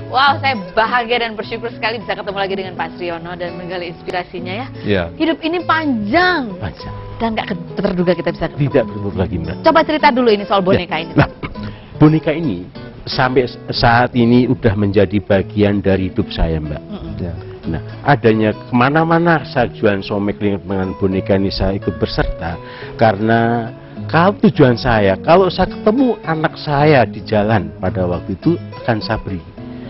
Wow, saya bahagia dan bersyukur sekali bisa ketemu lagi dengan Pak Sriono dan menggali inspirasinya ya. Iya. Hidup ini panjang. Panjang. Dan nggak terduga kita bisa ketemu. Tidak bertemu lagi, Mbak. Coba cerita dulu ini soal boneka ini. Nah, boneka ini sampai saat ini udah menjadi bagian dari hidup saya, Mbak. Ya. Nah, adanya kemana-mana saya jualan somai dengan boneka ini saya ikut berserta karena kalau tujuan saya, kalau saya ketemu anak saya di jalan pada waktu itu akan saya beri.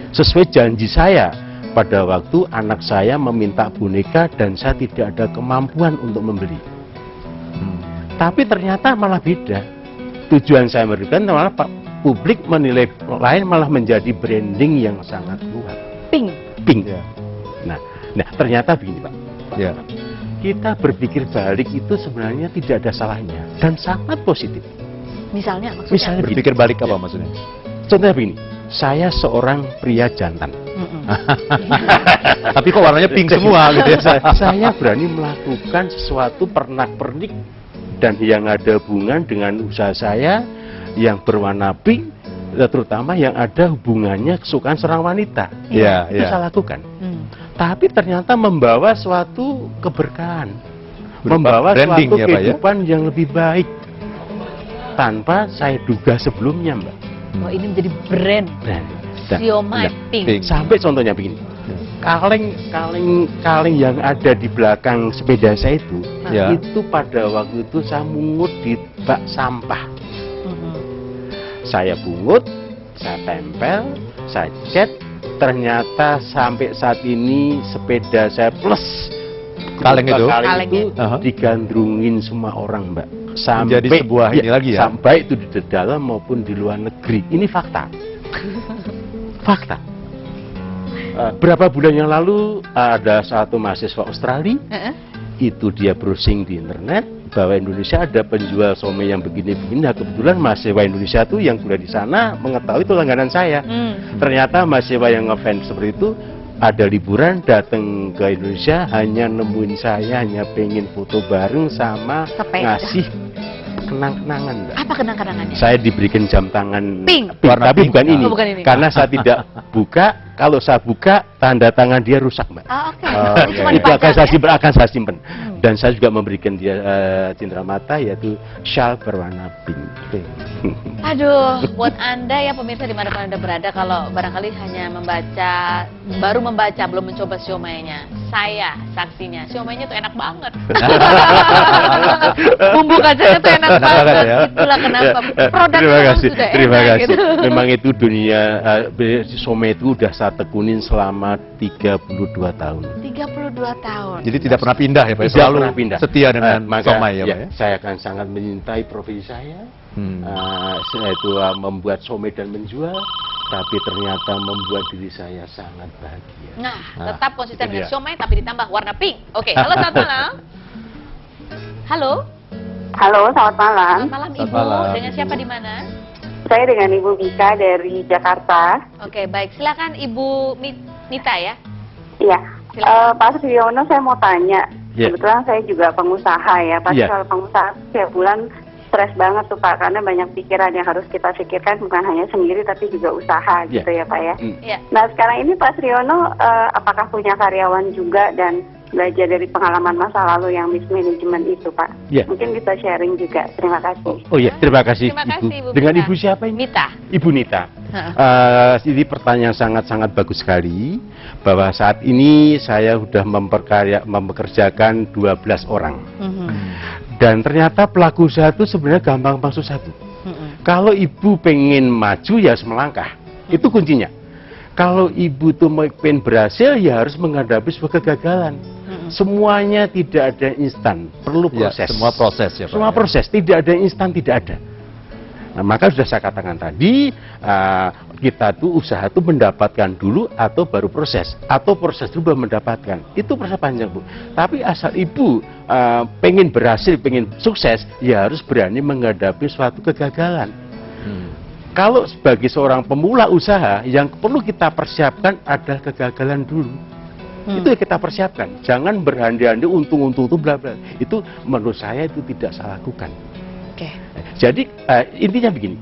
Sesuai janji saya, pada waktu anak saya meminta boneka dan saya tidak ada kemampuan untuk membeli. Tapi ternyata malah beda. Tujuan saya memberikan malah publik menilai lain malah menjadi branding yang sangat kuat. Pink. Pink. Ya. Nah, ternyata begini, Pak. Ya. Kita berpikir balik itu sebenarnya tidak ada salahnya dan sangat positif. Misalnya maksudnya. Misalnya begini. Berpikir balik apa maksudnya? Contohnya begini, saya seorang pria jantan. Tapi kok warnanya pink semua gitu ya? Saya berani melakukan sesuatu pernak-pernik dan yang ada hubungan dengan usaha saya yang berwarna pink, terutama yang ada hubungannya kesukaan seorang wanita. Iya, Itu iya. saya lakukan. Tapi ternyata membawa suatu keberkahan, membawa branding suatu ya, Pak, ya? kehidupan yang lebih baik tanpa saya duga sebelumnya, Mbak. Oh, ini menjadi brand. Siomay Pink. Pink. Sampai contohnya begini, kaleng yang ada di belakang sepeda saya itu, Ya. itu pada waktu itu saya mungut di bak sampah. Saya pungut, saya tempel, saya cat. Ternyata sampai saat ini sepeda saya plus Kaleng itu? itu Aha. digandrungin semua orang, Mbak. Menjadi sebuah ini lagi ya? Sampai itu di dalam maupun di luar negeri. Ini fakta. Fakta. Berapa bulan yang lalu ada satu mahasiswa Australia, itu dia browsing di internet bahwa Indonesia ada penjual somai yang begini-begini. Nah, kebetulan mahasiswa Indonesia tuh yang kuliah di sana mengetahui itu langganan saya. Ternyata mahasiswa yang ngefans seperti itu ada liburan datang ke Indonesia hanya nemuin saya, hanya pengen foto bareng sama Sepeda. ngasih kenang-kenangan, Mbak. Apa kenang-kenangannya? Saya diberikan jam tangan Pink. Warna tapi pink. bukan ini. Oh, bukan ini. Karena saya tidak buka. Kalau saya buka, tanda tangan dia rusak, Mbak. Oh, oke. Oh, Jadi cuma oke. Itu akan saya dipajang ya? simpan, Dan saya juga memberikan dia cindera mata, yaitu shawl berwarna pink. Aduh, buat Anda ya pemirsa dimanapun Anda berada, kalau barangkali hanya baru membaca, belum mencoba siomainya, saya saksinya, siomainya tuh enak banget. Bumbu kacangnya tuh enak banget. Ya. Itulah kenapa produk Terima memang kasih, sudah terima enak kasih. gitu. Memang itu dunia somai itu udah saya tekunin selama 32 tahun. 32 tahun. Jadi tidak pernah pindah ya Pak? Tidak Selalu pernah pindah. setia dengan Maka, somai ya Pak ya? saya akan sangat menyintai profesi saya. Saya itu membuat somai dan menjual, tapi ternyata membuat diri saya sangat bahagia. Nah, tetap konsisten itu dengan dia. siomay tapi ditambah warna pink. Oke, halo selamat malam. Halo, Halo, selamat malam. selamat malam Selamat Ibu. malam, Dengan Ibu. siapa di mana? Saya dengan Ibu Mika dari Jakarta. Oke, baik. Silakan Ibu Nita ya. Iya. Silakan. Pak Sriono, saya mau tanya. Ya. Kebetulan saya juga pengusaha ya. Pasti Ya. kalau pengusaha setiap bulan stres banget tuh Pak, karena banyak pikiran yang harus kita pikirkan, bukan hanya sendiri tapi juga usaha Ya. gitu ya Pak ya. Ya. Nah sekarang ini Pak Sriono apakah punya karyawan juga dan belajar dari pengalaman masa lalu yang mismanagement itu Pak? Ya. Mungkin bisa sharing juga. Terima kasih. Oh iya, terima kasih, Terima kasih, Ibu Dengan Mita. Ibu siapa ini? Mita. Ibu Nita. Heeh. Ini pertanyaan sangat-sangat bagus sekali, bahwa saat ini saya sudah mempekerjakan 12 orang. Dan ternyata pelaku usaha itu sebenarnya gampang susah. Kalau ibu pengen maju ya harus melangkah. Itu kuncinya. Kalau ibu tuh pengen berhasil ya harus menghadapi sebuah kegagalan. Semuanya tidak ada instan, perlu Ya, proses. semua proses ya Pak. Semua proses, tidak ada instan, tidak ada. Nah, maka sudah saya katakan tadi, kita tuh usaha tuh mendapatkan dulu atau baru proses, atau proses dulu baru mendapatkan. Itu proses panjang, Bu. Tapi asal ibu pengen berhasil, pengen sukses, ya harus berani menghadapi suatu kegagalan. Kalau sebagai seorang pemula usaha, yang perlu kita persiapkan adalah kegagalan dulu. Itu yang kita persiapkan. Jangan berhandi-handi untung-untung itu bla bla. Itu menurut saya itu tidak saya lakukan. Oke. Jadi intinya begini,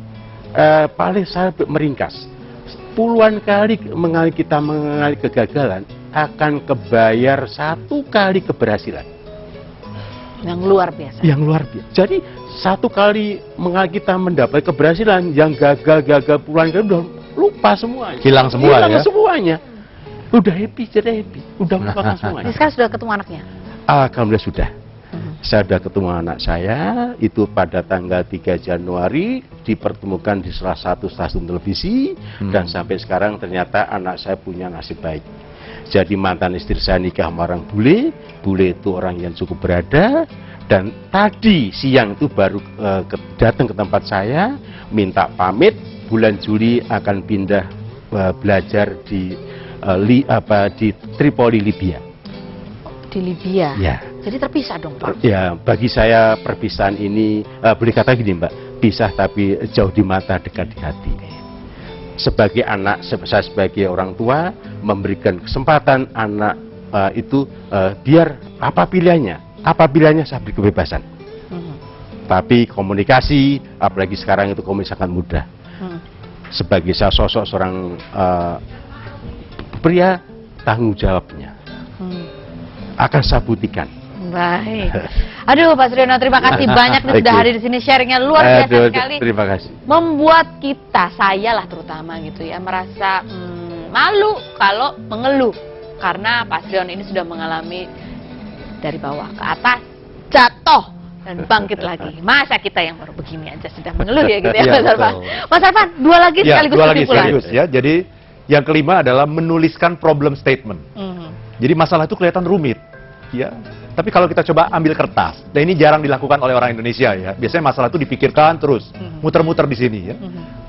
paling saya meringkas. puluhan kali kita mengalami kegagalan akan kebayar 1 kali keberhasilan. Yang luar biasa. Yang luar biasa. Jadi 1 kali kita mendapat keberhasilan, yang gagal puluhan kali udah lupa semuanya. Hilang semua ya? Semuanya. Udah happy, jadi happy. Udah melupakan semuanya. Jadi sekarang sudah ketemu anaknya? Alhamdulillah sudah. Saya sudah ketemu anak saya, itu pada tanggal 3 Januari, dipertemukan di salah satu stasiun televisi, dan sampai sekarang ternyata anak saya punya nasib baik. Jadi mantan istri saya nikah sama orang bule itu orang yang cukup berada, dan tadi siang itu baru datang ke tempat saya, minta pamit, bulan Juli akan pindah belajar di Tripoli, Libya. Di Libya? Ya. Jadi terpisah dong, Pak? Ya, bagi saya perpisahan ini, boleh kata gini Mbak, pisah tapi jauh di mata, dekat di hati. Sebagai anak, saya sebagai orang tua, memberikan kesempatan anak itu biar apa pilihannya saya beri kebebasan. Tapi komunikasi, apalagi sekarang itu komunikasi sangat mudah. Sebagai saya sosok seorang pria, tanggung jawabnya akan saya buktikan. Baik. Aduh, Pak Sriono, terima kasih banyak nih sudah hadir di sini, sharingnya luar biasa sekali. Terima kasih. Membuat kita, saya lah terutama gitu ya, merasa malu kalau mengeluh, karena Pak Sriono ini sudah mengalami dari bawah ke atas, jatuh dan bangkit lagi. Masa kita yang baru begini aja sudah mengeluh ya gitu ya, Mas Arfan. Mas Arfan, 2 lagi sekaligus kesimpulan. Ya. Jadi yang kelima adalah menuliskan problem statement. Jadi masalah itu kelihatan rumit, ya. Tapi kalau kita coba ambil kertas, dan ini jarang dilakukan oleh orang Indonesia ya. Biasanya masalah itu dipikirkan terus, muter-muter di sini ya.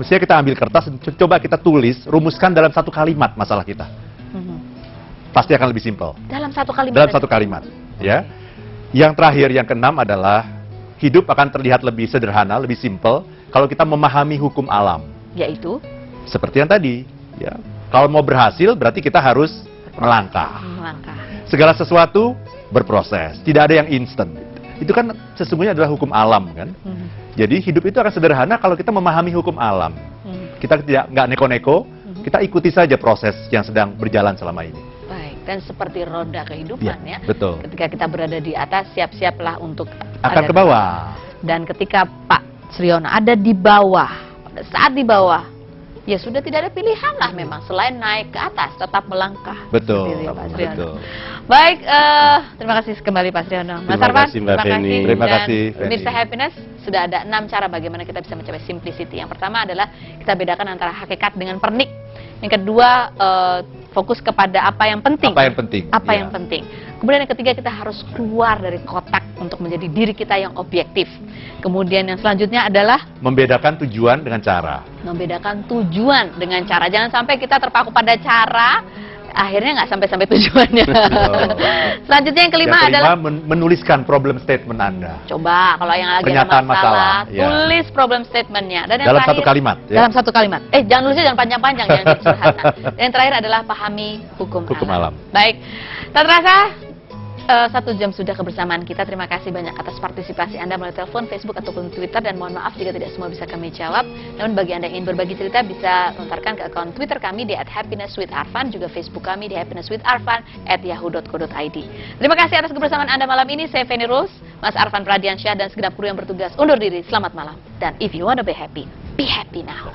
Mestinya kita ambil kertas, coba kita tulis, rumuskan dalam 1 kalimat masalah kita. Pasti akan lebih simpel. Dalam 1 kalimat. Dalam 1 kalimat, ya. Yang terakhir, yang keenam adalah hidup akan terlihat lebih sederhana, lebih simpel kalau kita memahami hukum alam. Yaitu? Seperti yang tadi, ya. Kalau mau berhasil, berarti kita harus melangkah. Segala sesuatu berproses, tidak ada yang instan. Itu kan sesungguhnya adalah hukum alam kan. Jadi hidup itu akan sederhana kalau kita memahami hukum alam. Kita nggak neko-neko, kita ikuti saja proses yang sedang berjalan selama ini. Baik, dan seperti roda kehidupan ya. Betul. Ketika kita berada di atas, siap-siaplah untuk akan ke bawah. Dan ketika Pak Sriono ada di bawah, pada saat di bawah, ya sudah tidak ada pilihan lah memang selain naik ke atas, tetap melangkah. Betul. Seperti itu, Pak Sriono. Betul. Baik, terima kasih kembali Pak Sriono. Mas Arfan, terima kasih. Terima kasih. Pemirsa Happiness, sudah ada 6 cara bagaimana kita bisa mencapai simplicity. Yang pertama adalah kita bedakan antara hakikat dengan pernik. Yang kedua, fokus kepada apa yang penting. Apa yang penting. Apa yang penting. Kemudian yang ketiga, kita harus keluar dari kotak untuk menjadi diri kita yang objektif. Kemudian yang selanjutnya adalah membedakan tujuan dengan cara. Membedakan tujuan dengan cara. Jangan sampai kita terpaku pada cara, akhirnya nggak sampai tujuannya. Selanjutnya yang kelima adalah menuliskan problem statement Anda. Coba kalau yang lagi pernyataan ada masalah, ya. Tulis problem statementnya. Dan yang dalam terakhir, 1 kalimat. Ya. Dalam 1 kalimat. Jangan nulisnya jangan panjang-panjang, jangan sederhana. Dan yang terakhir adalah pahami hukum alam. Baik, tak terasa 1 jam sudah kebersamaan kita. Terima kasih banyak atas partisipasi Anda melalui telepon, Facebook, ataupun Twitter. Dan mohon maaf jika tidak semua bisa kami jawab. Namun bagi Anda yang ingin berbagi cerita, bisa lontarkan ke akun Twitter kami di @happinesswitharfan, juga Facebook kami di happinesswitharfan @yahoo.co.id. Terima kasih atas kebersamaan Anda malam ini. Saya Feni Rose, Mas Arfan Pradiansyah, dan segenap kru yang bertugas undur diri. Selamat malam. Dan if you wanna be happy now.